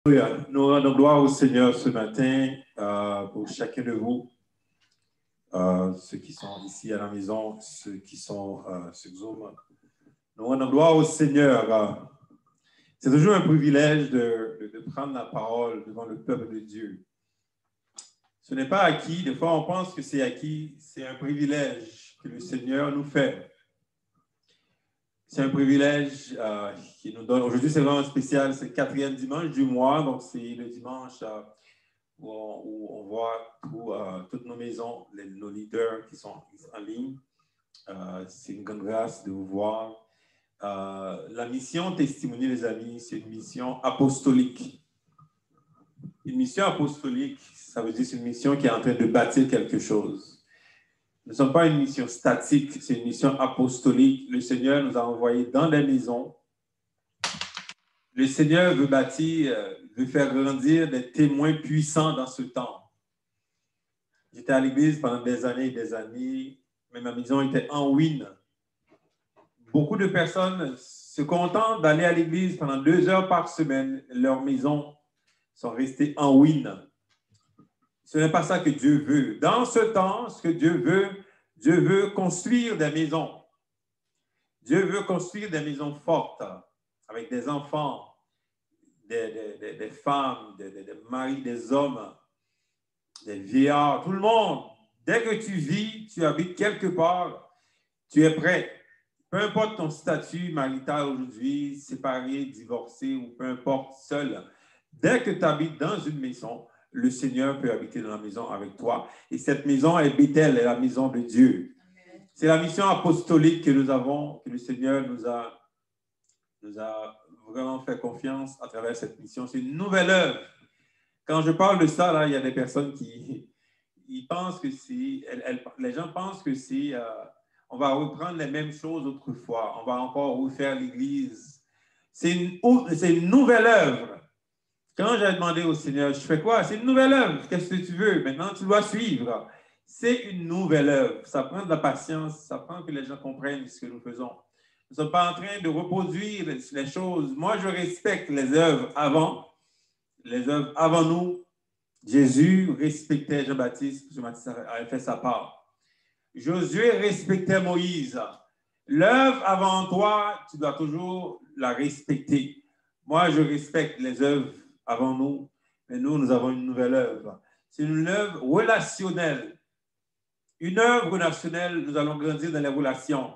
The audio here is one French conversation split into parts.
Alléluia. Nous rendons gloire au Seigneur ce matin pour chacun de vous, ceux qui sont ici à la maison, ceux qui sont sur Zoom. Nous rendons gloire au Seigneur. C'est toujours un privilège de prendre la parole devant le peuple de Dieu. Ce n'est pas acquis, des fois on pense que c'est acquis, c'est un privilège que le Seigneur nous fait. C'est un privilège qu'il nous donne. Aujourd'hui, c'est vraiment spécial, c'est le 4e dimanche du mois, donc c'est le dimanche où on voit toutes nos maisons, nos leaders qui sont en ligne. C'est une grande grâce de vous voir. La mission Testimony, les amis, c'est une mission apostolique. Une mission apostolique, ça veut dire que c'est une mission qui est en train de bâtir quelque chose. Nous ne sommes pas une mission statique, c'est une mission apostolique. Le Seigneur nous a envoyés dans des maisons. Le Seigneur veut bâtir, veut faire grandir des témoins puissants dans ce temps. J'étais à l'église pendant des années, mais ma maison était en ruine. Beaucoup de personnes se contentent d'aller à l'église pendant 2 heures par semaine. Leurs maisons sont restées en ruine. Ce n'est pas ça que Dieu veut. Dans ce temps, ce que Dieu veut construire des maisons. Dieu veut construire des maisons fortes, avec des enfants, des femmes, des maris, des hommes, des vieillards, tout le monde. Dès que tu vis, tu habites quelque part, tu es prêt. Peu importe ton statut marital aujourd'hui, séparé, divorcé ou peu importe, seul. Dès que tu habites dans une maison, le Seigneur peut habiter dans la maison avec toi. Et cette maison est Bethel, est la maison de Dieu. C'est la mission apostolique que nous avons, que le Seigneur nous a vraiment fait confiance à travers cette mission. C'est une nouvelle œuvre. Quand je parle de ça, là, il y a des personnes qui pensent que c'est... les gens pensent que c'est... on va reprendre les mêmes choses autrefois. On va encore refaire l'Église. C'est une nouvelle œuvre. Quand j'ai demandé au Seigneur, je fais quoi? C'est une nouvelle œuvre. Qu'est-ce que tu veux? Maintenant, tu dois suivre. C'est une nouvelle œuvre. Ça prend de la patience. Ça prend que les gens comprennent ce que nous faisons. Nous ne sommes pas en train de reproduire les choses. Moi, je respecte les œuvres avant. Les œuvres avant nous. Jésus respectait Jean-Baptiste. Jean-Baptiste avait fait sa part. Josué respectait Moïse. L'œuvre avant toi, tu dois toujours la respecter. Moi, je respecte les œuvres avant nous, mais nous avons une nouvelle œuvre. C'est une œuvre relationnelle. Une œuvre relationnelle, nous allons grandir dans les relations.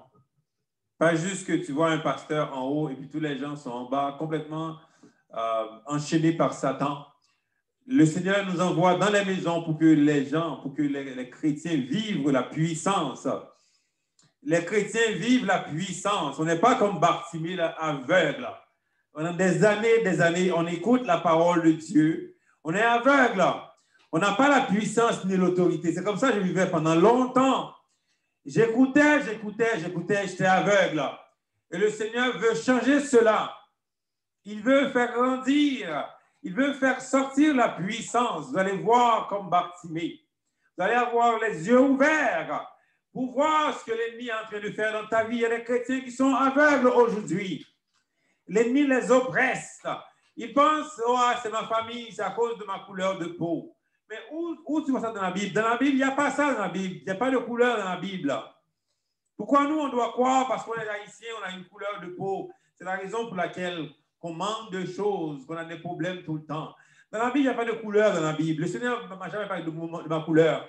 Pas juste que tu vois un pasteur en haut et puis tous les gens sont en bas, complètement enchaînés par Satan. Le Seigneur nous envoie dans les maisons pour que les gens, pour que les chrétiens vivent la puissance. Les chrétiens vivent la puissance. On n'est pas comme Bartimée, aveugle. Pendant des années, on écoute la parole de Dieu. On est aveugle. On n'a pas la puissance ni l'autorité. C'est comme ça que je vivais pendant longtemps. J'écoutais, j'étais aveugle. Et le Seigneur veut changer cela. Il veut faire grandir. Il veut faire sortir la puissance. Vous allez voir comme Bartimée. Vous allez avoir les yeux ouverts pour voir ce que l'ennemi est en train de faire dans ta vie. Il y a des chrétiens qui sont aveugles aujourd'hui. L'ennemi les oppresse. Ils pensent, oh, c'est ma famille, c'est à cause de ma couleur de peau. Mais où tu vois ça dans la Bible? Dans la Bible, il n'y a pas ça dans la Bible. Il n'y a pas de couleur dans la Bible. Pourquoi nous, on doit croire parce qu'on est haïtien, on a une couleur de peau? C'est la raison pour laquelle on manque de choses, qu'on a des problèmes tout le temps. Dans la Bible, il n'y a pas de couleur dans la Bible. Le Seigneur ne m'a jamais parlé de ma couleur.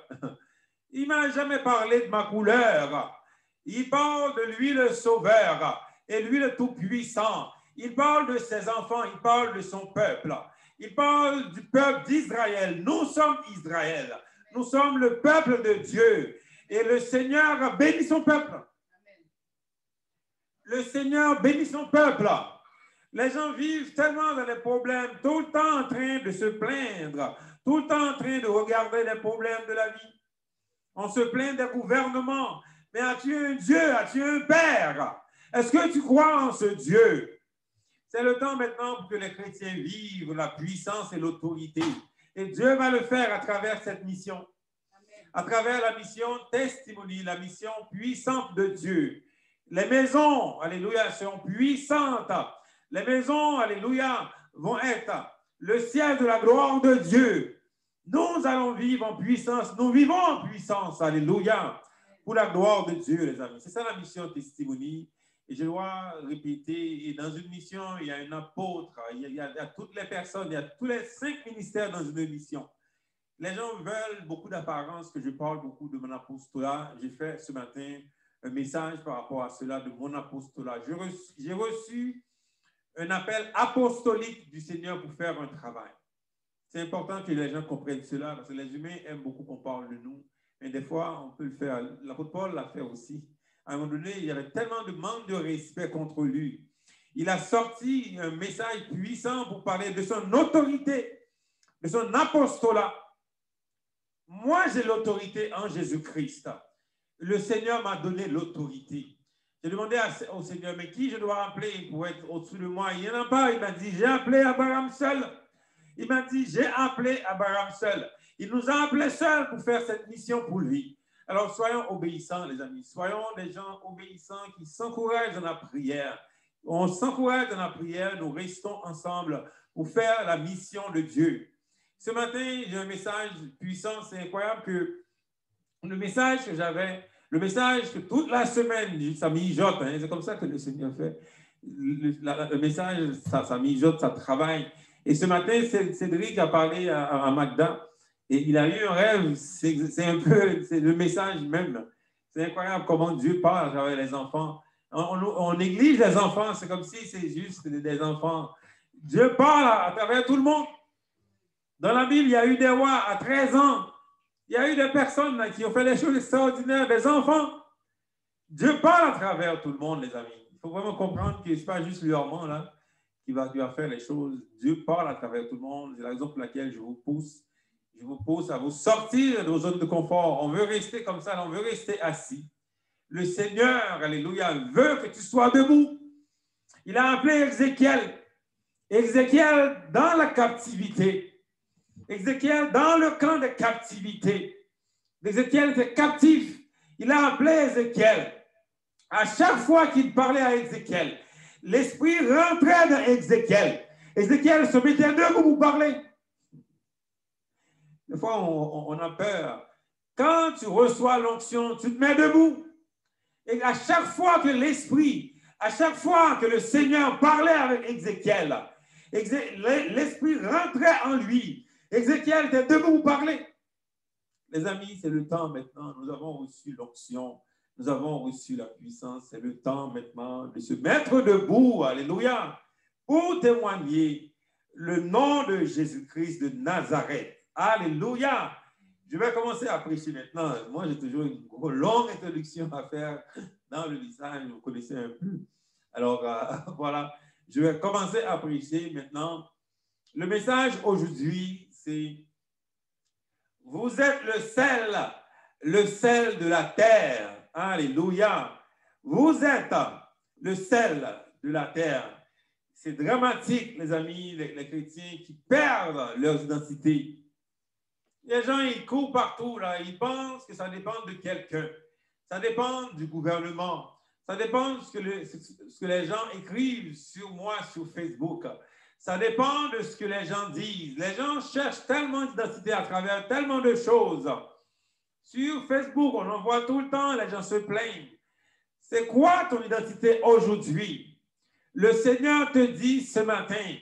Il ne m'a jamais parlé de ma couleur. Il parle de lui le Sauveur et lui le Tout-Puissant. Il parle de ses enfants, il parle de son peuple. Il parle du peuple d'Israël. Nous sommes Israël. Nous sommes le peuple de Dieu. Et le Seigneur bénit son peuple. Le Seigneur bénit son peuple. Les gens vivent tellement dans les problèmes, tout le temps en train de se plaindre, tout le temps en train de regarder les problèmes de la vie. On se plaint des gouvernements. Mais as-tu un Dieu? As-tu un Père? Est-ce que tu crois en ce Dieu? C'est le temps maintenant pour que les chrétiens vivent la puissance et l'autorité. Et Dieu va le faire à travers cette mission. À travers la mission Testimony, la mission puissante de Dieu. Les maisons, alléluia, sont puissantes. Les maisons, alléluia, vont être le ciel de la gloire de Dieu. Nous allons vivre en puissance. Nous vivons en puissance. Alléluia. Pour la gloire de Dieu, les amis. C'est ça la mission Testimony. Et je dois répéter, et dans une mission, il y a un apôtre, il y a toutes les personnes, il y a tous les 5 ministères dans une mission. Les gens veulent beaucoup d'apparence, que je parle beaucoup de mon apostolat. J'ai fait ce matin un message par rapport à cela, de mon apostolat. J'ai reçu un appel apostolique du Seigneur pour faire un travail. C'est important que les gens comprennent cela, parce que les humains aiment beaucoup qu'on parle de nous. Mais des fois, on peut le faire. L'apôtre Paul l'a fait aussi. À un moment donné, il y avait tellement de manque de respect contre lui. Il a sorti un message puissant pour parler de son autorité, de son apostolat. Moi, j'ai l'autorité en Jésus-Christ. Le Seigneur m'a donné l'autorité. J'ai demandé au Seigneur, mais qui je dois appeler pour être au-dessus de moi? Il n'y en a pas. Il m'a dit, j'ai appelé Abraham seul. Il m'a dit, j'ai appelé Abraham seul. Il nous a appelés seuls pour faire cette mission pour lui. Alors, soyons obéissants, les amis. Soyons des gens obéissants qui s'encouragent dans la prière. On s'encourage dans la prière, nous restons ensemble pour faire la mission de Dieu. Ce matin, j'ai un message puissant. C'est incroyable que le message que j'avais, le message que toute la semaine, ça mijote. Hein, c'est comme ça que le Seigneur fait. Le message, ça mijote, ça travaille. Et ce matin, Cédric a parlé à Magda. Et il a eu un rêve, c'est un peu le message même. C'est incroyable comment Dieu parle à travers les enfants. On néglige les enfants, c'est comme si c'est juste des enfants. Dieu parle à travers tout le monde. Dans la Bible, il y a eu des rois à 13 ans. Il y a eu des personnes qui ont fait des choses extraordinaires, des enfants. Dieu parle à travers tout le monde, les amis. Il faut vraiment comprendre que ce n'est pas juste l'hurlement là qui va faire les choses. Dieu parle à travers tout le monde. C'est la raison pour laquelle je vous pousse à vous sortir de vos zones de confort. On veut rester comme ça, on veut rester assis. Le Seigneur, alléluia, veut que tu sois debout. Il a appelé Ézéchiel. Ézéchiel dans la captivité. Ézéchiel dans le camp de captivité. Ézéchiel était captif. Il a appelé Ézéchiel. À chaque fois qu'il parlait à Ézéchiel, l'esprit rentrait dans Ézéchiel. Ézéchiel se mettait debout pour parler. Des fois, on a peur. Quand tu reçois l'onction, tu te mets debout. Et à chaque fois que à chaque fois que le Seigneur parlait avec Ézéchiel, l'esprit rentrait en lui. Ézéchiel était debout pour parler. Les amis, c'est le temps maintenant. Nous avons reçu l'onction. Nous avons reçu la puissance. C'est le temps maintenant de se mettre debout. Alléluia. Pour témoigner le nom de Jésus-Christ de Nazareth. Alléluia. Je vais commencer à prêcher maintenant. Moi, j'ai toujours une longue introduction à faire dans le message. Vous connaissez un peu. Alors, voilà. Je vais commencer à prêcher maintenant. Le message aujourd'hui, c'est « Vous êtes le sel de la terre. » Alléluia. Vous êtes le sel de la terre. C'est dramatique, les amis, les chrétiens qui perdent leur identité. Les gens, ils courent partout, là. Ils pensent que ça dépend de quelqu'un. Ça dépend du gouvernement. Ça dépend de ce que les gens écrivent sur moi, sur Facebook. Ça dépend de ce que les gens disent. Les gens cherchent tellement d'identité à travers tellement de choses. Sur Facebook, on en voit tout le temps, les gens se plaignent. C'est quoi ton identité aujourd'hui? Le Seigneur te dit ce matin,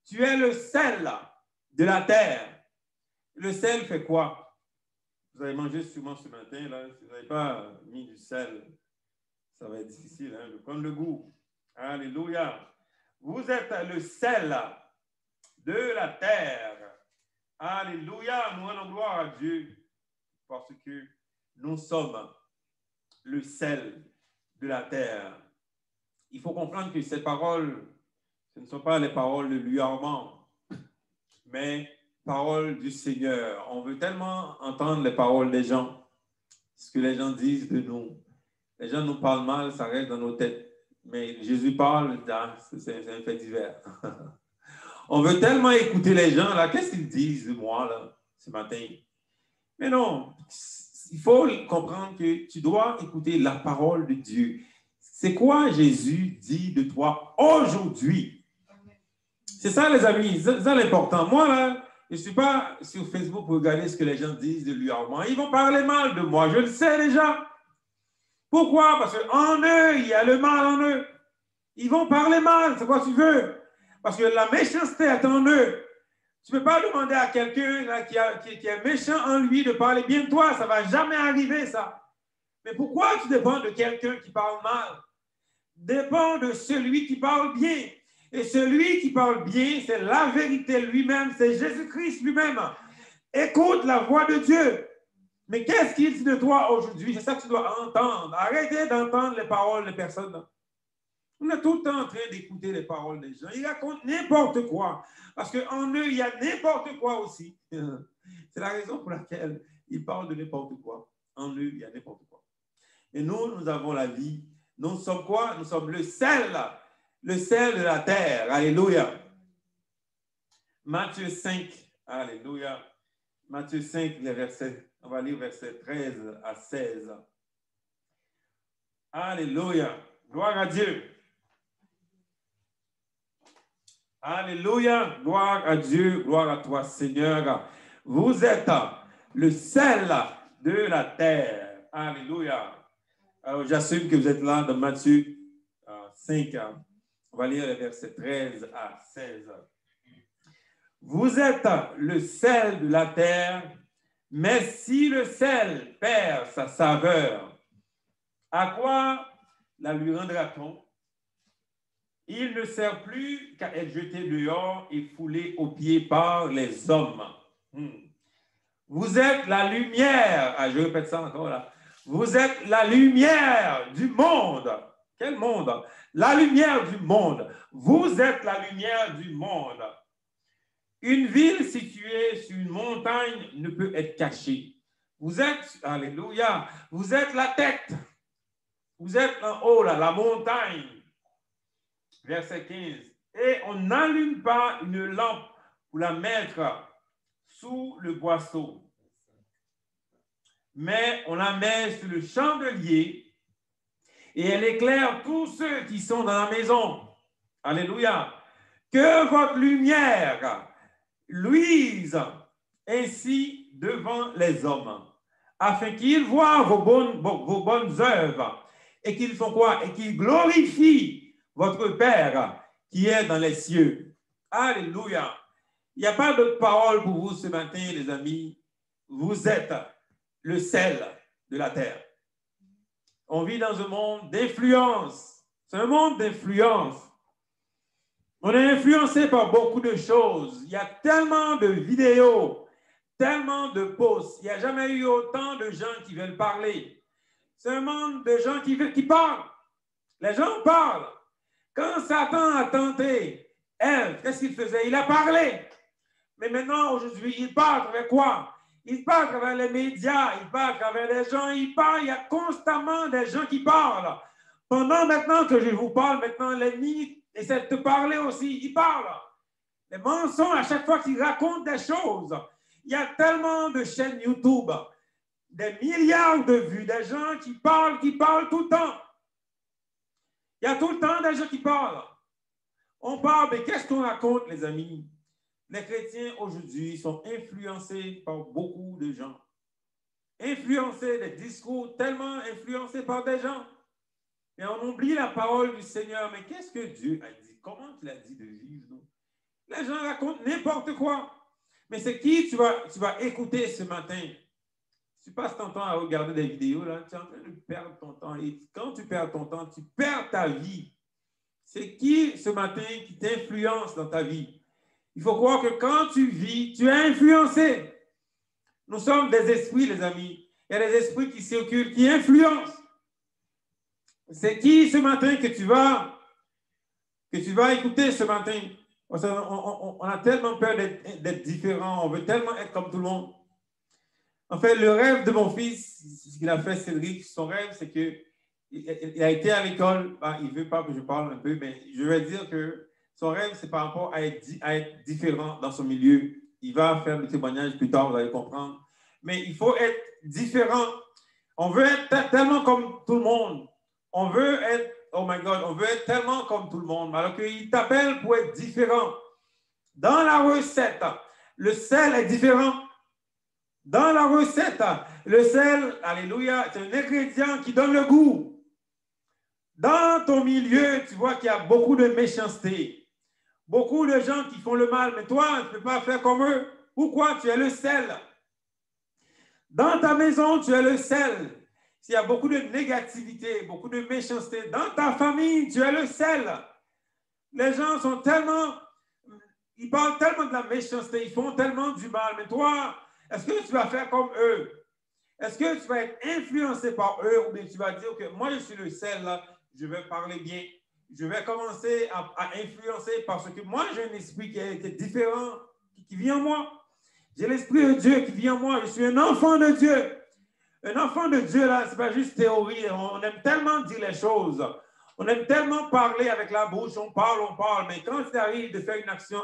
tu es le sel de la terre. Le sel fait quoi? Vous avez mangé sûrement ce matin, là. Si vous n'avez pas mis du sel, ça va être difficile de prendre le goût. Alléluia. Vous êtes le sel de la terre. Alléluia. Nous rendons gloire à Dieu parce que nous sommes le sel de la terre. Il faut comprendre que ces paroles, ce ne sont pas les paroles de l'huarment, mais paroles du Seigneur. On veut tellement entendre les paroles des gens, ce que les gens disent de nous. Les gens nous parlent mal, ça reste dans nos têtes. Mais Jésus parle, c'est un fait divers. On veut tellement écouter les gens, là. Qu'est-ce qu'ils disent de moi, là, ce matin? Mais non, il faut comprendre que tu dois écouter la parole de Dieu. C'est quoi Jésus dit de toi aujourd'hui? C'est ça, les amis, c'est ça l'important. Moi, là, je ne suis pas sur Facebook pour regarder ce que les gens disent de lui en moi. Ils vont parler mal de moi, je le sais déjà. Pourquoi? Parce qu'en eux, il y a le mal en eux. Ils vont parler mal, c'est quoi tu veux? Parce que la méchanceté est en eux. Tu ne peux pas demander à quelqu'un qui est méchant en lui de parler bien de toi. Ça ne va jamais arriver, ça. Mais pourquoi tu dépends de quelqu'un qui parle mal? Dépend de celui qui parle bien. Et celui qui parle bien, c'est la vérité lui-même, c'est Jésus-Christ lui-même. Écoute la voix de Dieu. Mais qu'est-ce qu'il dit de toi aujourd'hui? C'est ça que tu dois entendre. Arrêtez d'entendre les paroles des personnes. On est tout le temps en train d'écouter les paroles des gens. Ils racontent n'importe quoi. Parce qu'en eux, il y a n'importe quoi aussi. C'est la raison pour laquelle ils parlent de n'importe quoi. En eux, il y a n'importe quoi. Et nous avons la vie. Nous sommes quoi? Nous sommes le sel de la terre. Alléluia. Matthieu 5. Alléluia. Matthieu 5, les versets. On va lire versets 13 à 16. Alléluia. Gloire à Dieu. Alléluia. Gloire à Dieu. Gloire à toi, Seigneur. Vous êtes le sel de la terre. Alléluia. Alors, j'assume que vous êtes là dans Matthieu 5. On va lire les versets 13 à 16. Vous êtes le sel de la terre, mais si le sel perd sa saveur, à quoi la lui rendra-t-on? Il ne sert plus qu'à être jeté dehors et foulé aux pieds par les hommes. Vous êtes la lumière. Je répète ça encore là. Vous êtes la lumière du monde. Quel monde? La lumière du monde. Vous êtes la lumière du monde. Une ville située sur une montagne ne peut être cachée. Vous êtes, alléluia, vous êtes la tête. Vous êtes en haut, là, la montagne. Verset 15. Et on n'allume pas une lampe pour la mettre sous le boisseau, mais on la met sur le chandelier et elle éclaire tous ceux qui sont dans la maison. Alléluia. Que votre lumière luise ainsi devant les hommes, afin qu'ils voient vos bonnes œuvres et qu'ils font quoi? Et qu'ils glorifient votre Père qui est dans les cieux. Alléluia. Il n'y a pas d'autre parole pour vous ce matin, les amis. Vous êtes le sel de la terre. On vit dans un monde d'influence. C'est un monde d'influence. On est influencé par beaucoup de choses. Il y a tellement de vidéos, tellement de posts. Il n'y a jamais eu autant de gens qui veulent parler. C'est un monde de gens qui parlent. Les gens parlent. Quand Satan a tenté Ève, qu'est-ce qu'il faisait? Il a parlé. Mais maintenant, aujourd'hui, il parle avec quoi? Il parle à travers les médias, il parle à travers les gens, il y a constamment des gens qui parlent. Pendant maintenant que je vous parle, maintenant, l'ennemi essaie de te parler aussi, il parle. Les mensonges, à chaque fois qu'il raconte des choses, il y a tellement de chaînes YouTube, des milliards de vues, des gens qui parlent tout le temps. Il y a tout le temps des gens qui parlent. On parle, mais qu'est-ce qu'on raconte, les amis? Les chrétiens aujourd'hui sont influencés par beaucoup de gens. Influencés, des discours tellement influencés par des gens. Et on oublie la parole du Seigneur. Mais qu'est-ce que Dieu a dit? Comment il a dit de vivre? Non? Les gens racontent n'importe quoi. Mais c'est qui tu vas écouter ce matin? Tu passes ton temps à regarder des vidéos, là, tu es en train de perdre ton temps. Et quand tu perds ton temps, tu perds ta vie. C'est qui ce matin qui t'influence dans ta vie? Il faut croire que quand tu vis, tu es influencé. Nous sommes des esprits, les amis. Il y a des esprits qui circulent, qui influencent. C'est qui ce matin que tu vas écouter ce matin? On a tellement peur d'être différent. On veut tellement être comme tout le monde. En fait, le rêve de mon fils, ce qu'il a fait, Cédric, son rêve, c'est qu'il a été à l'école. Il ne veut pas que je parle un peu, mais je vais dire que son rêve, c'est par rapport à être différent dans son milieu. Il va faire le témoignage plus tard, vous allez comprendre. Mais il faut être différent. On veut être tellement comme tout le monde. Oh my God, on veut être tellement comme tout le monde. Alors qu'il t'appelle pour être différent. Dans la recette, le sel est différent. Dans la recette, le sel, alléluia, c'est un ingrédient qui donne le goût. Dans ton milieu, tu vois qu'il y a beaucoup de méchanceté. Beaucoup de gens qui font le mal, mais toi, tu ne peux pas faire comme eux. Pourquoi? Tu es le sel. Dans ta maison, tu es le sel. S'il y a beaucoup de négativité, beaucoup de méchanceté, dans ta famille, tu es le sel. Les gens sont tellement, ils parlent tellement de la méchanceté, ils font tellement du mal, mais toi, est-ce que tu vas faire comme eux? Est-ce que tu vas être influencé par eux ou bien tu vas dire que moi, je suis le sel, là, je vais parler bien. Je vais commencer à influencer parce que moi, j'ai un esprit qui est différent, qui vit en moi. J'ai l'esprit de Dieu qui vit en moi. Je suis un enfant de Dieu. Un enfant de Dieu, là, ce n'est pas juste théorie. On aime tellement dire les choses. On aime tellement parler avec la bouche. On parle. Mais quand il arrive de faire une action,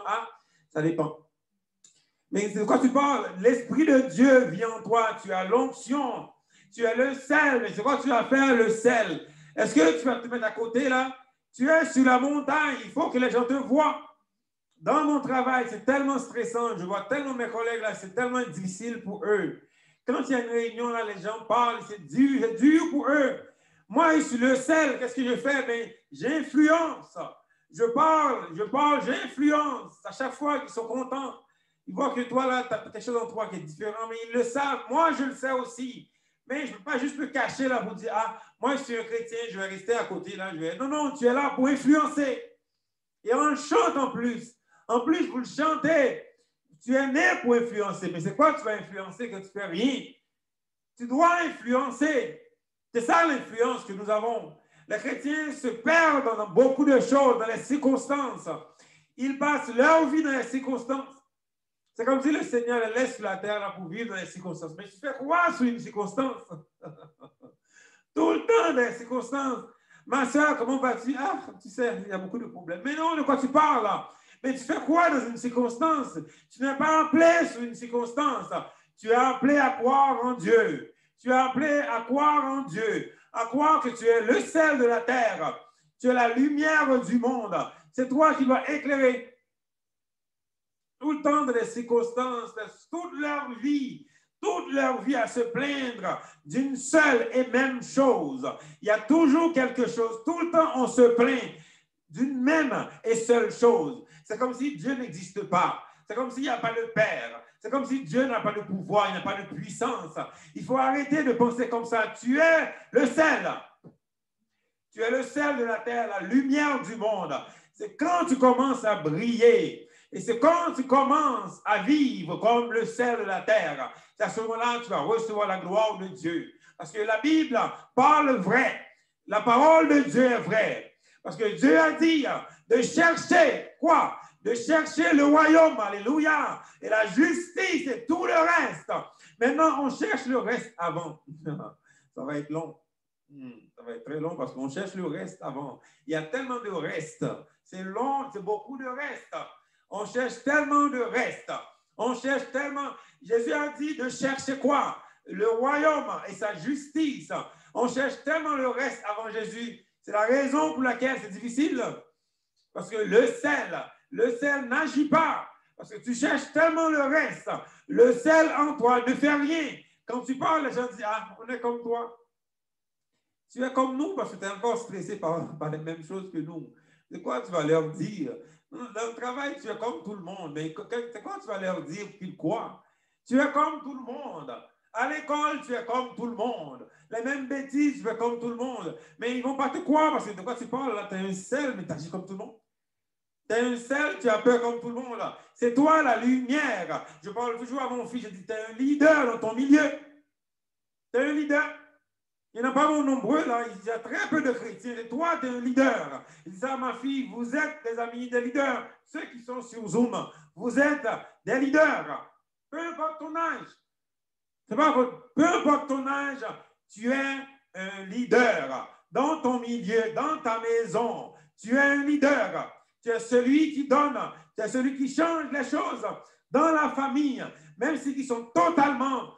ça dépend. Mais quand tu parles, l'esprit de Dieu vit en toi. Tu as l'onction. Tu es le sel. Mais c'est quoi tu vas faire, le sel? Est-ce que tu vas te mettre à côté, là? Tu es sur la montagne. Il faut que les gens te voient. Dans mon travail, c'est tellement stressant. Je vois tellement mes collègues, là, c'est tellement difficile pour eux. Quand il y a une réunion, là, les gens parlent, c'est dur pour eux. Moi, je suis le sel. Qu'est-ce que je fais? Ben, j'influence. Je parle, j'influence. À chaque fois qu'ils sont contents, ils voient que toi, là, tu as quelque chose en toi qui est différent, mais ils le savent. Moi, je le sais aussi. Mais je ne peux pas juste me cacher là pour dire, moi, je suis un chrétien, je vais rester à côté. Là, Non, tu es là pour influencer. Et on le chante en plus. En plus, vous le chantez. Tu es né pour influencer. Mais c'est quoi que tu vas influencer quand tu ne fais rien? Tu dois influencer. C'est ça l'influence que nous avons. Les chrétiens se perdent dans beaucoup de choses, dans les circonstances. Ils passent leur vie dans les circonstances. C'est comme si le Seigneur les laisse sur la terre là, pour vivre dans les circonstances. Mais tu fais quoi sur une circonstance? Tout le temps dans les circonstances. Ma soeur, comment vas-tu? Tu sais, il y a beaucoup de problèmes. Mais non, de quoi tu parles là? Mais tu fais quoi dans une circonstance? Tu n'es pas appelé sur une circonstance. Tu es appelé à croire en Dieu. Tu es appelé à croire en Dieu. À croire que tu es le sel de la terre. Tu es la lumière du monde. C'est toi qui dois éclairer. Tout le temps dans les circonstances, toute leur vie à se plaindre d'une seule et même chose. Il y a toujours quelque chose. Tout le temps, on se plaint d'une même et seule chose. C'est comme si Dieu n'existe pas. C'est comme s'il n'y a pas de Père. C'est comme si Dieu n'a pas de pouvoir, il n'a pas de puissance. Il faut arrêter de penser comme ça. Tu es le sel. Tu es le sel de la terre, la lumière du monde. C'est quand tu commences à briller. Et c'est quand tu commences à vivre comme le sel de la terre, c'est à ce moment-là que tu vas recevoir la gloire de Dieu. Parce que la Bible parle vrai. La parole de Dieu est vraie. Parce que Dieu a dit de chercher quoi? De chercher le royaume, alléluia, et la justice et tout le reste. Maintenant, on cherche le reste avant. Ça va être long. Ça va être très long parce qu'on cherche le reste avant. Il y a tellement de reste. C'est long, c'est beaucoup de reste. On cherche tellement de reste. On cherche tellement. Jésus a dit de chercher quoi? Le royaume et sa justice. On cherche tellement le reste avant Jésus. C'est la raison pour laquelle c'est difficile. Parce que le sel n'agit pas. Parce que tu cherches tellement le reste. Le sel en toi ne fait rien. Quand tu parles, les gens disent, on est comme toi. Tu es comme nous parce que tu es encore stressé par les mêmes choses que nous. C'est quoi tu vas leur dire? Dans le travail, tu es comme tout le monde. Mais c'est quoi tu vas leur dire qu'ils croient? Tu es comme tout le monde. À l'école, tu es comme tout le monde. Les mêmes bêtises, tu es comme tout le monde. Mais ils ne vont pas te croire parce que de quoi tu parles là? Tu es un sel, mais tu agis comme tout le monde. Tu es un sel, tu as peur comme tout le monde. C'est toi la lumière. Je parle toujours à mon fils, je dis, tu es un leader dans ton milieu. Tu es un leader. Il n'y en a pas nombreux, là. Il y a très peu de chrétiens. Et toi, tu es un leader. Il dit ça à ma fille, vous êtes des amis des leaders. Ceux qui sont sur Zoom, vous êtes des leaders. Peu importe ton âge. Peu importe ton âge, tu es un leader. Dans ton milieu, dans ta maison, tu es un leader. Tu es celui qui donne. Tu es celui qui change les choses. Dans la famille, même s'ils sont totalement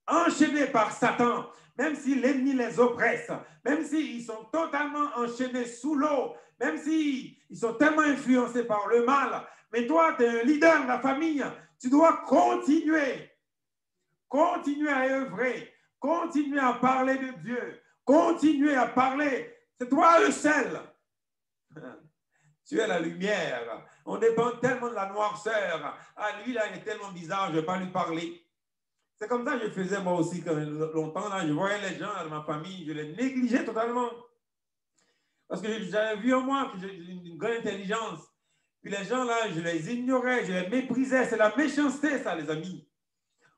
enchaînés par Satan, même si l'ennemi les oppresse, même s'ils sont totalement enchaînés sous l'eau, même s'ils sont tellement influencés par le mal, Mais toi, tu es un leader de la famille. Tu dois continuer. Continuer à œuvrer. Continuer à parler de Dieu. Continuer à parler. C'est toi le sel. Tu es la lumière. On dépend tellement de la noirceur. Ah, lui, là, il est tellement bizarre, je ne vais pas lui parler. C'est comme ça que je faisais moi aussi quand longtemps. Là, je voyais les gens de ma famille, je les négligeais totalement. Parce que j'avais vu en moi que j'ai une grande intelligence. Puis les gens là, je les ignorais, je les méprisais. C'est la méchanceté, ça, les amis.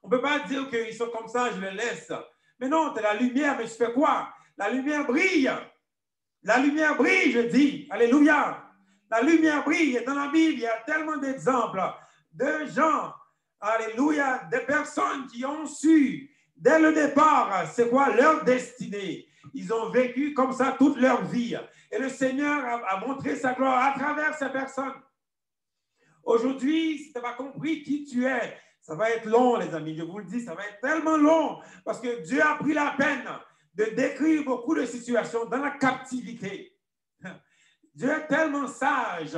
On ne peut pas dire qu'ils sont comme ça, je les laisse. Mais non, tu es la lumière, mais je fais quoi? La lumière brille. La lumière brille, je dis. Alléluia. La lumière brille. Et dans la Bible, il y a tellement d'exemples de gens, alléluia, des personnes qui ont su, dès le départ, c'est quoi leur destinée. Ils ont vécu comme ça toute leur vie. Et le Seigneur a montré sa gloire à travers ces personnes. Aujourd'hui, si tu n'as pas compris qui tu es, ça va être long, les amis. Je vous le dis, ça va être tellement long parce que Dieu a pris la peine de décrire beaucoup de situations dans la captivité. Dieu est tellement sage.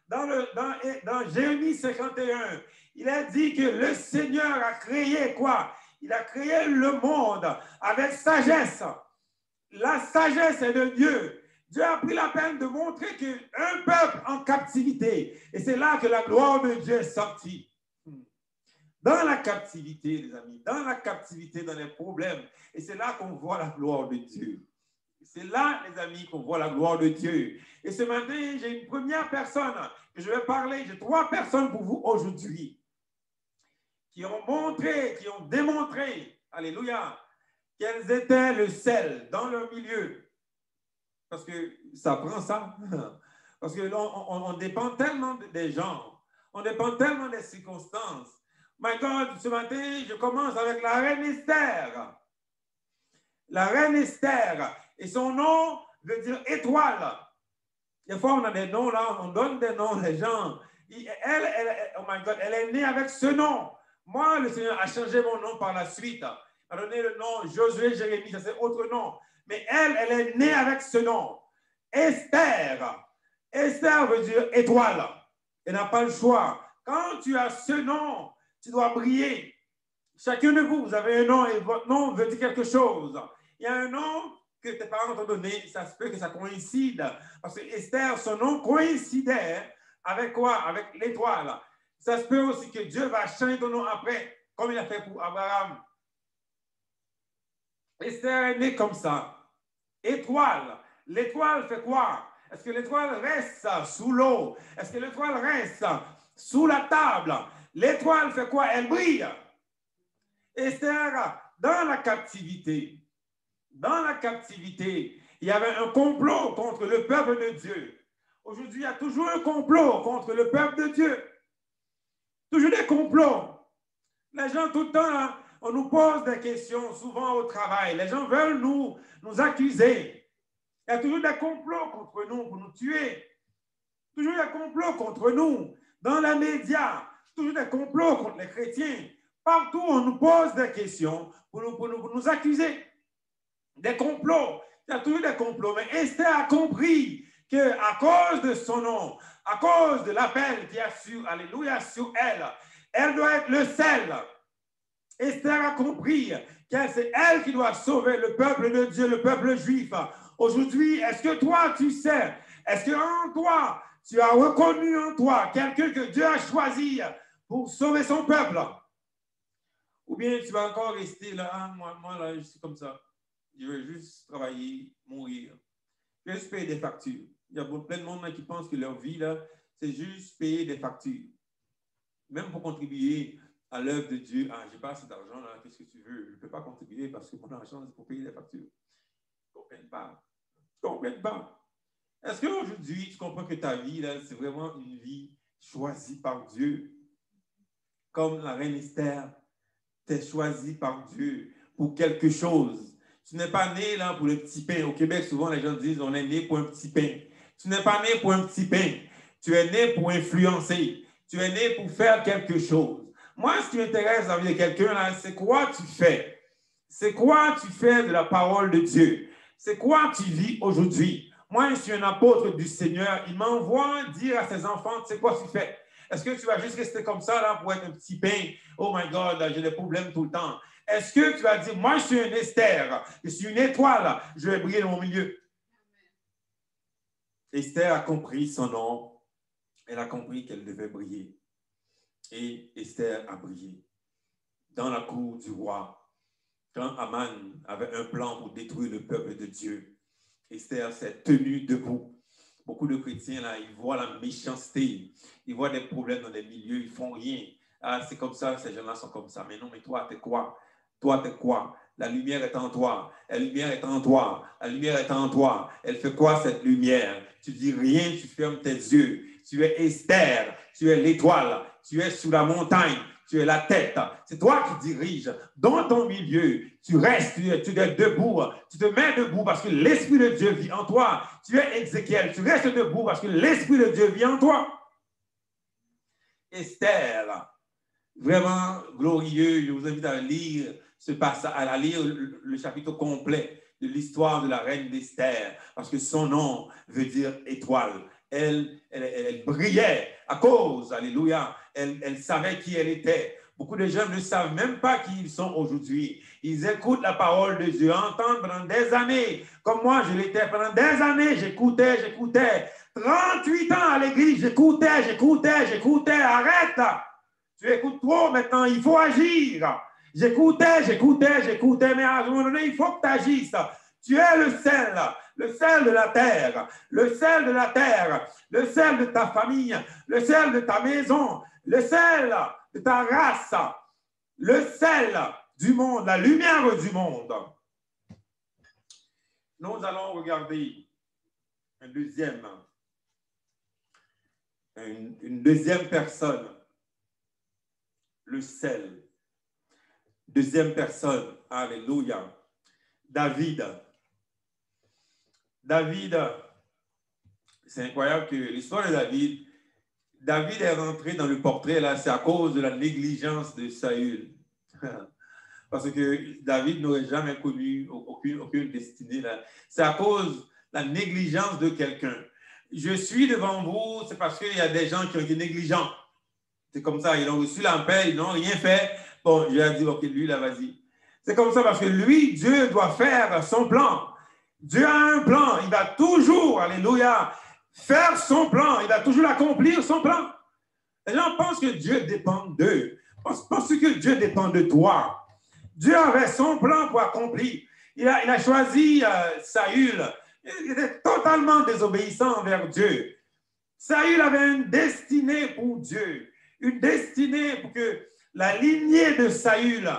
Dans Jérémie 51, il a dit que le Seigneur a créé quoi? Il a créé le monde avec sagesse. La sagesse est de Dieu. Dieu a pris la peine de montrer qu'un peuple en captivité, et c'est là que la gloire de Dieu est sortie. Dans la captivité, les amis, dans la captivité, dans les problèmes, et c'est là qu'on voit la gloire de Dieu. C'est là, les amis, qu'on voit la gloire de Dieu. Et ce matin, j'ai une première personne que je vais parler. J'ai 3 personnes pour vous aujourd'hui qui ont montré, qui ont démontré, alléluia, qu'elles étaient le sel dans leur milieu. Parce que ça prend ça. Parce qu'on dépend tellement des gens. On dépend tellement des circonstances. My God, ce matin, je commence avec la reine Esther. La reine Esther. Et son nom veut dire étoile. Des fois, on a des noms là, on donne des noms, les gens. Oh my God, elle est née avec ce nom. Moi, le Seigneur a changé mon nom par la suite. A donné le nom Josué Jérémie, ça c'est autre nom. Mais elle est née avec ce nom. Esther. Esther veut dire étoile. Elle n'a pas le choix. Quand tu as ce nom, tu dois briller. Chacun de vous, vous avez un nom et votre nom veut dire quelque chose. Il y a un nom que tes parents t'ont donné, ça se peut que ça coïncide. Parce que Esther, son nom coïncidait avec quoi? Avec l'étoile. Ça se peut aussi que Dieu va changer ton nom après, comme il a fait pour Abraham. Esther est née comme ça. Étoile. L'étoile fait quoi? Est-ce que l'étoile reste sous l'eau? Est-ce que l'étoile reste sous la table? L'étoile fait quoi? Elle brille. Esther, dans la captivité, il y avait un complot contre le peuple de Dieu. Aujourd'hui, il y a toujours un complot contre le peuple de Dieu. Toujours des complots. Les gens, tout le temps, on nous pose des questions, souvent au travail. Les gens veulent nous accuser. Il y a toujours des complots contre nous pour nous tuer. Toujours des complots contre nous. Dans les médias, toujours des complots contre les chrétiens. Partout, on nous pose des questions pour nous accuser. Des complots. Il y a toujours des complots. Mais Esther a compris qu'à cause de son nom, à cause de l'appel qu'il y a sur, alléluia, sur elle, elle doit être le sel. Esther a compris que c'est elle qui doit sauver le peuple de Dieu, le peuple juif. Aujourd'hui, est-ce que toi, tu sais, est-ce qu'en toi, tu as reconnu en toi quelqu'un que Dieu a choisi pour sauver son peuple? Ou bien tu vas encore rester là, ah, moi là, je suis comme ça. Je veux juste travailler, mourir. Je veux juste payer des factures. Il y a plein de monde là, qui pensent que leur vie, là, c'est juste payer des factures. Même pour contribuer à l'œuvre de Dieu. Ah, j'ai pas assez d'argent, là, qu'est-ce que tu veux? Je ne peux pas contribuer parce que mon argent, c'est pour payer les factures. Tu ne comprends pas. Tu ne comprends pas. Est-ce qu'aujourd'hui, tu comprends que ta vie, là, c'est vraiment une vie choisie par Dieu? Comme la reine Esther, tu es choisie par Dieu pour quelque chose. Tu n'es pas né là pour le petit pain. Au Québec, souvent, les gens disent on est né pour un petit pain. Tu n'es pas né pour un petit pain. Tu es né pour influencer. Tu es né pour faire quelque chose. Moi, ce qui m'intéresse dans la vie de quelqu'un, là, c'est quoi tu fais? C'est quoi tu fais de la parole de Dieu? C'est quoi tu vis aujourd'hui? Moi, je suis un apôtre du Seigneur. Il m'envoie dire à ses enfants, c'est quoi tu fais? Est-ce que tu vas juste rester comme ça là, pour être un petit pain? Oh my God, là, j'ai des problèmes tout le temps. Est-ce que tu vas dire, moi je suis un Esther, je suis une étoile, je vais briller dans mon milieu? Esther a compris son nom, elle a compris qu'elle devait briller. Et Esther a brillé dans la cour du roi. Quand Aman avait un plan pour détruire le peuple de Dieu, Esther s'est tenue debout. Beaucoup de chrétiens, là, ils voient la méchanceté, ils voient des problèmes dans les milieux, ils ne font rien. Ah, c'est comme ça, ces gens-là sont comme ça. Mais non, mais toi, t'es quoi? Toi, t'es quoi? La lumière est en toi. La lumière est en toi. La lumière est en toi. Elle fait quoi, cette lumière? Tu dis rien, tu fermes tes yeux. Tu es Esther, tu es l'étoile, tu es sous la montagne, tu es la tête. C'est toi qui diriges. Dans ton milieu, tu restes, tu es debout, tu te mets debout parce que l'Esprit de Dieu vit en toi. Tu es Ézéchiel, tu restes debout parce que l'Esprit de Dieu vit en toi. Esther, vraiment glorieux. Je vous invite à lire ce passage, à lire le chapitre complet de l'histoire de la reine d'Esther, parce que son nom veut dire étoile. Elle brillait à cause, alléluia, elle savait qui elle était. Beaucoup de gens ne savent même pas qui ils sont aujourd'hui. Ils écoutent la parole de Dieu, entendent pendant des années. Comme moi, je l'étais pendant des années, j'écoutais. 38 ans à l'église, j'écoutais. Arrête! Tu écoutes trop maintenant, il faut agir. J'écoutais, mais à un moment donné, il faut que tu agisses. Tu es le sel de la terre, le sel de ta famille, le sel de ta maison, le sel de ta race, le sel du monde, la lumière du monde. Nous allons regarder une deuxième personne, le sel. Deuxième personne, alléluia, David. C'est incroyable que l'histoire de David est rentré dans le portrait, là, c'est à cause de la négligence de Saül. Parce que David n'aurait jamais connu aucune destinée, là. C'est à cause de la négligence de quelqu'un. Je suis devant vous, c'est parce qu'il y a des gens qui ont été négligents. C'est comme ça, ils ont reçu la paix, ils n'ont rien fait. Bon, je lui ai dit, ok, lui, là, vas-y. C'est comme ça parce que lui, Dieu doit faire son plan. Dieu a un plan, il va toujours, alléluia, faire son plan, il va toujours accomplir son plan. Les gens pensent que Dieu dépend d'eux. Pensent que Dieu dépend de toi. Dieu avait son plan pour accomplir. Il a choisi Saül. Il était totalement désobéissant envers Dieu. Saül avait une destinée pour Dieu. Une destinée pour que la lignée de Saül,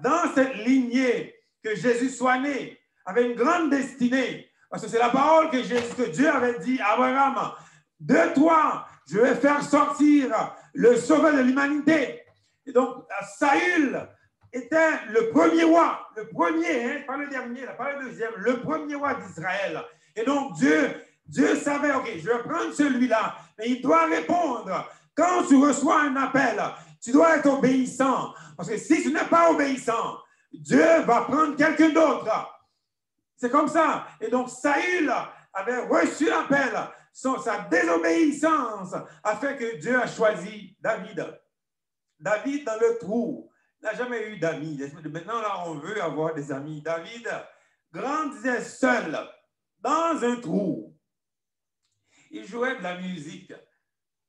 dans cette lignée que Jésus soit né, avait une grande destinée. Parce que c'est la parole que Dieu avait dit à Abraham. De toi, je vais faire sortir le sauveur de l'humanité. Et donc, Saül était le premier roi, le premier, pas le dernier, pas le deuxième, le premier roi d'Israël. Et donc, Dieu savait, ok, je vais prendre celui-là, mais il doit répondre. Quand tu reçois un appel, tu dois être obéissant. Parce que si tu n'es pas obéissant, Dieu va prendre quelqu'un d'autre. C'est comme ça. Et donc, Saül avait reçu l'appel. Sa désobéissance a fait que Dieu a choisi David. David dans le trou n'a jamais eu d'amis. Maintenant, là, on veut avoir des amis. David grandissait seul dans un trou. Il jouait de la musique.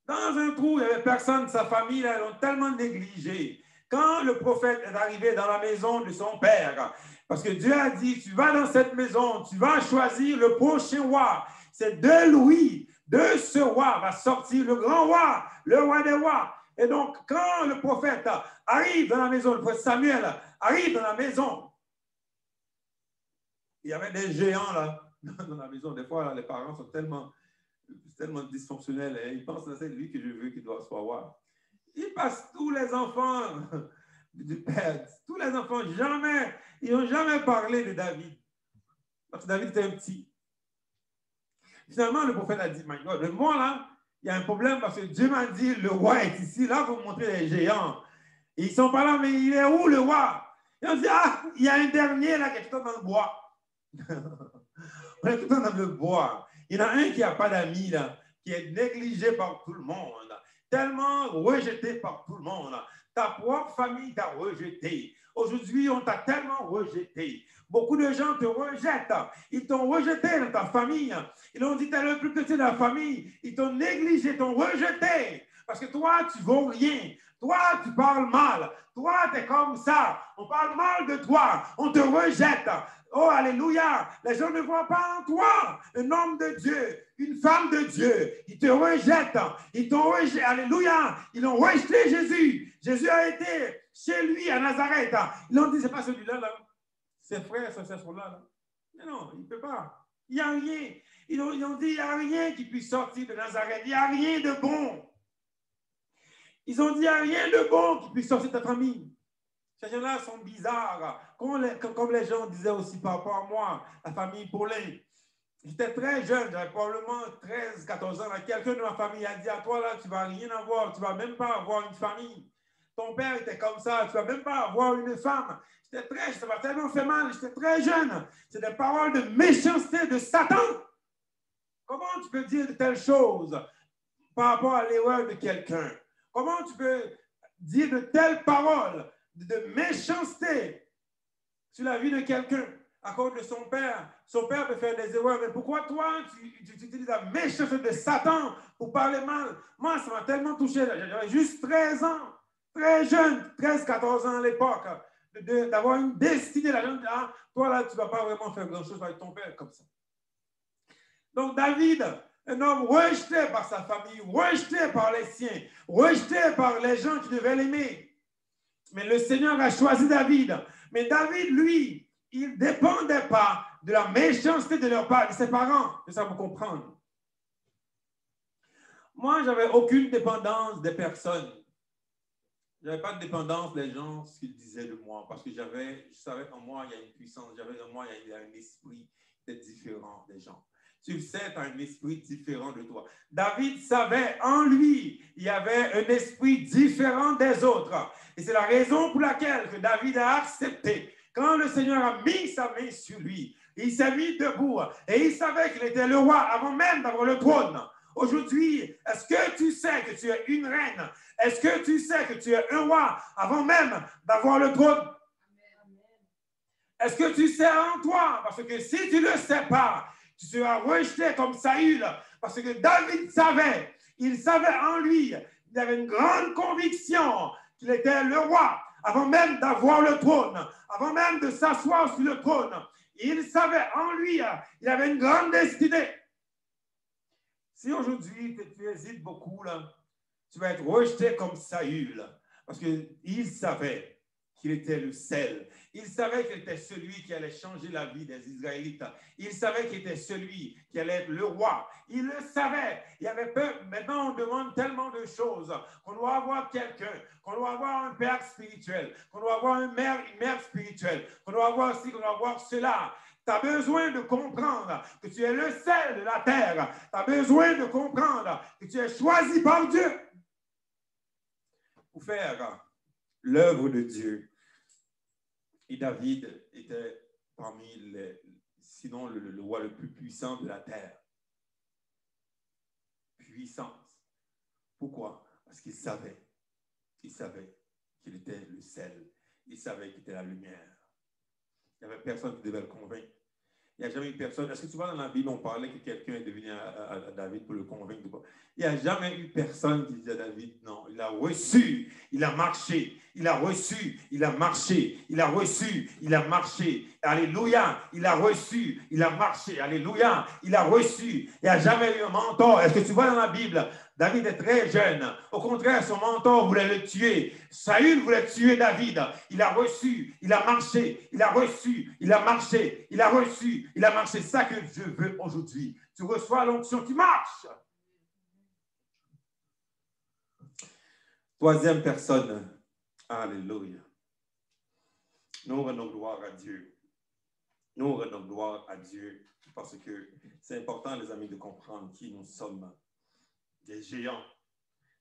Dans un trou, il n'y avait personne, sa famille, là, ils l'ont tellement négligé. Quand le prophète est arrivé dans la maison de son père, parce que Dieu a dit, tu vas dans cette maison, tu vas choisir le prochain roi. C'est de lui, de ce roi va sortir le grand roi, le roi des rois. Et donc, quand le prophète arrive dans la maison, le prophète Samuel arrive dans la maison, il y avait des géants là, dans la maison. Des fois, là, les parents sont tellement dysfonctionnels. Ils pensent que c'est lui que je veux qu'il doit se voir. Ils passent tous les enfants du père, tous les enfants, ils n'ont jamais parlé de David. Parce que David était un petit. Finalement, le prophète a dit, my God, moi là, il y a un problème parce que Dieu m'a dit, le roi est ici. Là, vous montrez les géants. Et ils ne sont pas là, mais il est où le roi? Et on dit, ah, il y a un dernier là qui est tout le temps dans le bois. On est tout le temps dans le bois. Il y en a un qui n'a pas d'amis, là, qui est négligé par tout le monde. tellement rejeté par tout le monde. Ta propre famille t'a rejeté. Aujourd'hui, on t'a tellement rejeté. Beaucoup de gens te rejettent. Ils t'ont rejeté dans ta famille. Ils ont dit, t'es le plus petit de la famille. Ils t'ont négligé, t'ont rejeté. Parce que toi, tu vaux rien. Toi, tu parles mal. Toi, tu es comme ça. On parle mal de toi. On te rejette. Oh, alléluia. Les gens ne voient pas en toi un homme de Dieu, une femme de Dieu. Ils te rejettent. Ils t'ont rejeté. Alléluia. Ils ont rejeté Jésus. Jésus a été chez lui à Nazareth. Ils ont dit, c'est pas celui-là, là. Ses frères, ses sœurs sont là, là. Mais non, il ne peut pas. Il n'y a rien. Ils ont dit, il n'y a rien qui puisse sortir de Nazareth. Il n'y a rien de bon. Ils ont dit, il n'y a rien de bon qui puisse sortir de ta famille. Ces gens-là sont bizarres. Comme les gens disaient aussi par rapport à moi, la famille Paulin. J'étais très jeune, j'avais probablement 13, 14 ans. Quelqu'un de ma famille a dit à toi, là, tu ne vas rien avoir. Tu ne vas même pas avoir une famille. Ton père était comme ça. Tu ne vas même pas avoir une femme. Ça m'a tellement fait mal. J'étais très jeune. C'est des paroles de méchanceté de Satan. Comment tu peux dire de telles choses par rapport à l'erreur de quelqu'un? Comment tu peux dire de telles paroles de méchanceté sur la vie de quelqu'un à cause de son père? Son père peut faire des erreurs, mais pourquoi toi, tu utilises la méchanceté de Satan pour parler mal? Moi, ça m'a tellement touché. J'avais juste 13 ans, très jeune, 13, 14 ans à l'époque, d'avoir une destinée. La gente dit, ah, toi là, tu ne vas pas vraiment faire grand-chose avec ton père comme ça. Donc, David, un homme rejeté par sa famille, rejeté par les siens, rejeté par les gens qui devaient l'aimer. Mais le Seigneur a choisi David. Mais David, lui, il ne dépendait pas de la méchanceté de ses parents. C'est ça, vous comprenez. Moi, je n'avais aucune dépendance des personnes. Je n'avais pas de dépendance des gens, ce qu'ils disaient de moi. Parce que je savais qu'en moi, il y a une puissance. En moi, il y a un esprit qui est différent des gens. Tu sais, tu as un esprit différent de toi. David savait en lui, il y avait un esprit différent des autres. Et c'est la raison pour laquelle que David a accepté. Quand le Seigneur a mis sa main sur lui, il s'est mis debout et il savait qu'il était le roi avant même d'avoir le trône. Aujourd'hui, est-ce que tu sais que tu es une reine? Est-ce que tu sais que tu es un roi avant même d'avoir le trône? Est-ce que tu sais en toi? Parce que si tu ne le sais pas, tu seras rejeté comme Saül. Parce que David savait, il savait en lui, il avait une grande conviction qu'il était le roi avant même d'avoir le trône, avant même de s'asseoir sur le trône. Il savait en lui, il avait une grande destinée. Si aujourd'hui tu hésites beaucoup, là, tu vas être rejeté comme Saül. Parce qu'il savait qu'il était le sel. Il savait qu'il était celui qui allait changer la vie des Israélites. Il savait qu'il était celui qui allait être le roi. Il le savait. Il avait peur. Maintenant, on demande tellement de choses. Qu'on doit avoir quelqu'un, qu'on doit avoir un père spirituel, qu'on doit avoir une mère spirituelle, qu'on doit avoir ci, qu'on doit avoir cela. Tu as besoin de comprendre que tu es le sel de la terre. Tu as besoin de comprendre que tu es choisi par Dieu pour faire l'œuvre de Dieu. Et David était parmi sinon le roi le plus puissant de la terre. Puissance. Pourquoi? Parce qu'il savait qu'il était le sel. Il savait qu'il était la lumière. Il n'y avait personne qui devait le convaincre. Il n'y a jamais eu personne. Est-ce que tu vois dans la Bible, on parlait que quelqu'un est devenu à David pour le convaincre de quoi? Il n'y a jamais eu personne qui disait à David, non, il a reçu, il a marché, il a reçu, il a marché, il a reçu, il a marché. Alléluia, il a reçu, il a marché. Alléluia, il a reçu. Il n'y a jamais eu un mentor. Est-ce que tu vois dans la Bible, David est très jeune. Au contraire, son mentor voulait le tuer. Saül voulait tuer David. Il a reçu, il a marché, il a reçu, il a marché, il a reçu, il a marché. C'est ça que Dieu veut aujourd'hui. Tu reçois l'onction, tu marches. Troisième personne. Alléluia. Nous rendons gloire à Dieu. Nous rendons gloire à Dieu parce que c'est important, les amis, de comprendre qui nous sommes. Des géants.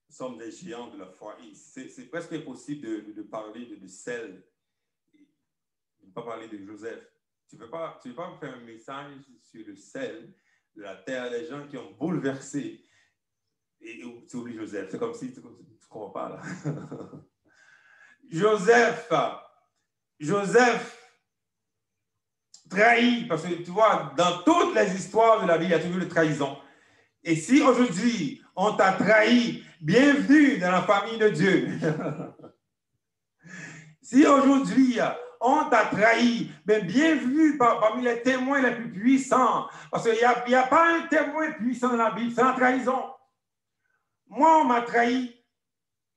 Nous sommes des géants de la foi. C'est presque impossible de parler de sel, de ne pas parler de Joseph. Tu ne peux pas faire un message sur le sel de la terre, les gens qui ont bouleversé Et tu oublies Joseph. C'est comme si tu ne comprends pas là. Joseph trahi, parce que tu vois, dans toutes les histoires de la vie, il y a toujours une trahison. Et si aujourd'hui, on t'a trahi, bienvenue dans la famille de Dieu. Si aujourd'hui, on t'a trahi, mais bienvenue parmi les témoins les plus puissants. Parce qu'il n'y a pas un témoin puissant dans la Bible, c'est la trahison. Moi, on m'a trahi.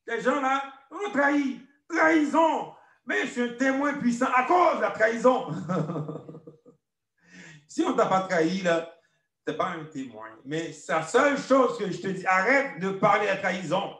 Ces gens-là, on m'a trahi. Trahison. Mais je suis un témoin puissant à cause de la trahison. Si on ne t'a pas trahi, là, tu n'es pas un témoin. Mais c'est la seule chose que je te dis, arrête de parler de la trahison.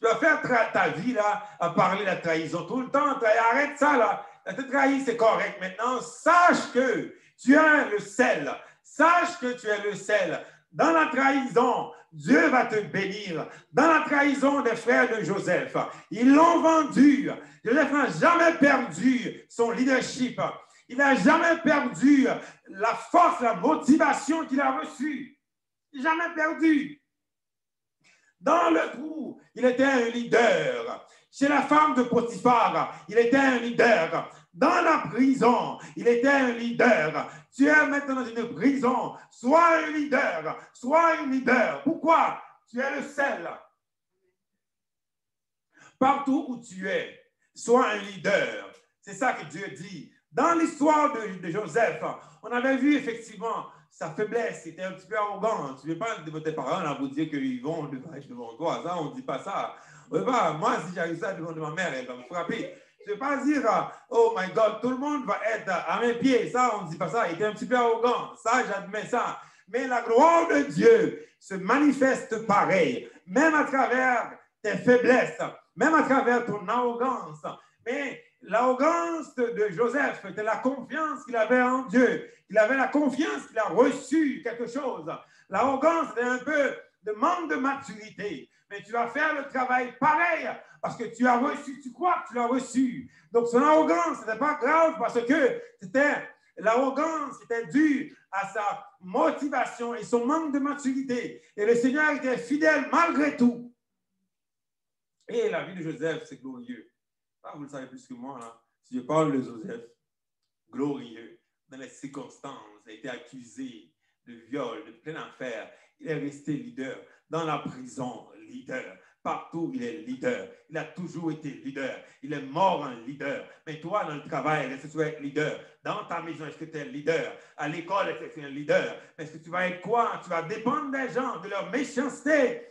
Tu vas faire ta vie là, à parler de la trahison tout le temps. Arrête ça là. Te trahir, c'est correct. Maintenant, sache que tu es le sel. Sache que tu es le sel. Dans la trahison, Dieu va te bénir. Dans la trahison des frères de Joseph, ils l'ont vendu. Joseph n'a jamais perdu son leadership. Il n'a jamais perdu la force, la motivation qu'il a reçue. Jamais perdu. Dans le trou, il était un leader. Chez la femme de Potiphar, il était un leader. Dans la prison, il était un leader. Tu es maintenant dans une prison. Sois un leader. Sois un leader. Pourquoi? Tu es le sel. Partout où tu es, sois un leader. C'est ça que Dieu dit. Dans l'histoire de Joseph, on avait vu effectivement sa faiblesse, c'était un petit peu arrogant. Tu ne veux pas de tes parents là, pour dire qu'ils vont devant toi. Ça, on ne dit pas ça. Moi, si j'arrive ça devant ma mère, elle va me frapper. Je ne veux pas dire, oh my God, tout le monde va être à mes pieds. Ça, on ne dit pas ça. Il était un petit peu arrogant. Ça, j'admets ça. Mais la gloire de Dieu se manifeste pareil, même à travers tes faiblesses, même à travers ton arrogance. Mais l'arrogance de Joseph, c'était la confiance qu'il avait en Dieu. Il avait la confiance qu'il a reçu quelque chose. L'arrogance, c'était un peu de manque de maturité. Mais tu vas faire le travail pareil parce que tu as reçu, tu crois que tu l'as reçu. Donc, son arrogance, ce n'était pas grave parce que l'arrogance était due à sa motivation et son manque de maturité. Et le Seigneur était fidèle malgré tout. Et la vie de Joseph, c'est glorieux. Ah, vous le savez plus que moi, là. Si je parle de Joseph, glorieux, dans les circonstances, il a été accusé de viol, de plein affaire. Il est resté leader. Dans la prison, leader. Partout, il est leader. Il a toujours été leader. Il est mort en leader. Mais toi, dans le travail, est-ce que tu vas être leader? Dans ta maison, est-ce que tu es leader? À l'école, est-ce que tu es un leader? Est-ce que tu vas être quoi? Tu vas dépendre des gens, de leur méchanceté.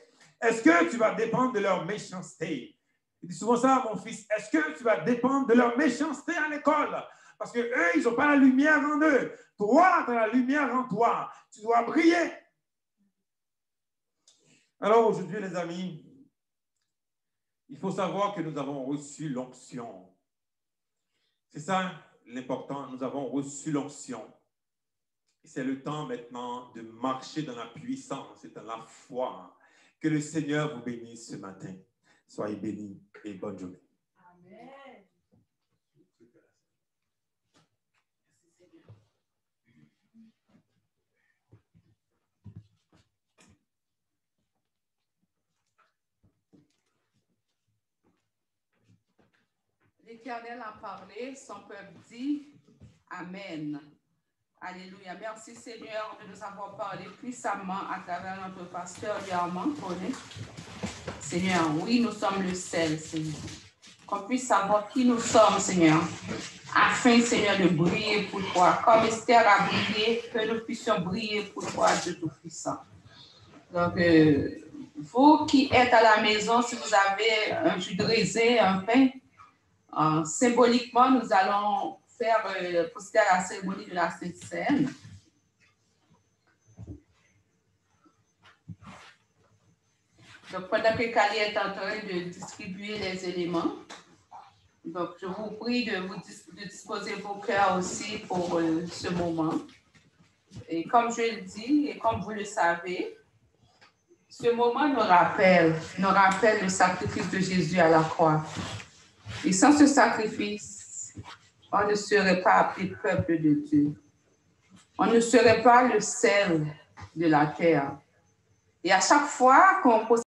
Est-ce que tu vas dépendre de leur méchanceté? Il dit souvent ça à mon fils. Est-ce que tu vas dépendre de leur méchanceté à l'école? Parce qu'eux, ils n'ont pas la lumière en eux. Toi, tu as la lumière en toi. Tu dois briller. Alors aujourd'hui, les amis, il faut savoir que nous avons reçu l'onction. C'est ça l'important. Nous avons reçu l'onction. C'est le temps maintenant de marcher dans la puissance et dans la foi. Que le Seigneur vous bénisse ce matin. Soyez bénis et bonne journée. Amen. L'Éternel a parlé, son peuple dit Amen. Alléluia. Merci Seigneur de nous avoir parlé puissamment à travers notre pasteur Armand Koné. Seigneur, oui, nous sommes le sel, Seigneur. Qu'on puisse savoir qui nous sommes, Seigneur, afin, Seigneur, de briller pour toi. Comme Esther a brillé, que nous puissions briller pour toi, Dieu Tout-Puissant. Donc, vous qui êtes à la maison, si vous avez un jus de raisin, un pain, symboliquement, nous allons faire procéder à la cérémonie de la Sainte Seine. Donc, pendant que Kali est en train de distribuer les éléments, donc je vous prie de disposer vos cœurs aussi pour ce moment. Et comme je le dis, et comme vous le savez, ce moment nous rappelle le sacrifice de Jésus à la croix. Et sans ce sacrifice, on ne serait pas appelé peuple de Dieu. On ne serait pas le sel de la terre. Et à chaque fois qu'on pose